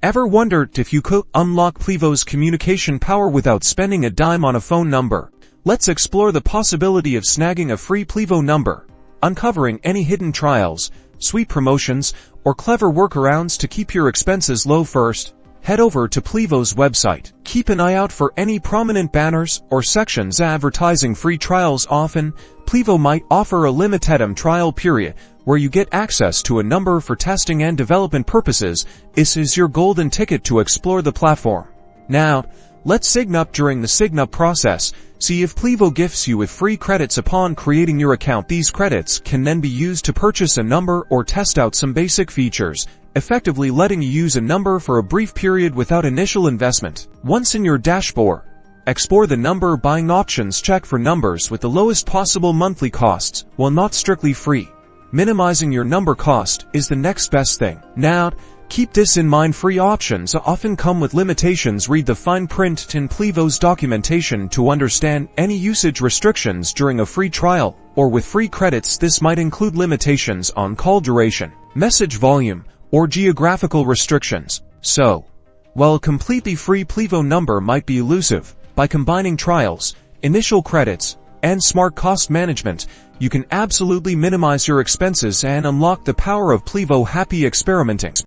Ever wondered if you could unlock Plivo's communication power without spending a dime on a phone number? Let's explore the possibility of snagging a free Plivo number, uncovering any hidden trials, sweet promotions, or clever workarounds to keep your expenses low. First, head over to Plivo's website. Keep an eye out for any prominent banners or sections advertising free trials. Often, Plivo might offer a limited trial period where you get access to a number for testing and development purposes. This is your golden ticket to explore the platform. Now, let's sign up. During the sign up process, see if Plivo gifts you with free credits upon creating your account. These credits can then be used to purchase a number or test out some basic features, effectively letting you use a number for a brief period without initial investment. Once in your dashboard, explore the number buying options. Check for numbers with the lowest possible monthly costs, while not strictly free. Minimizing your number cost is the next best thing. Now, keep this in mind: free options often come with limitations. Read the fine print in Plivo's documentation to understand any usage restrictions during a free trial, or with free credits. This might include limitations on call duration, message volume, or geographical restrictions. So, while a completely free Plivo number might be elusive, by combining trials, initial credits, and smart cost management, you can absolutely minimize your expenses and unlock the power of Plivo. Happy experimenting!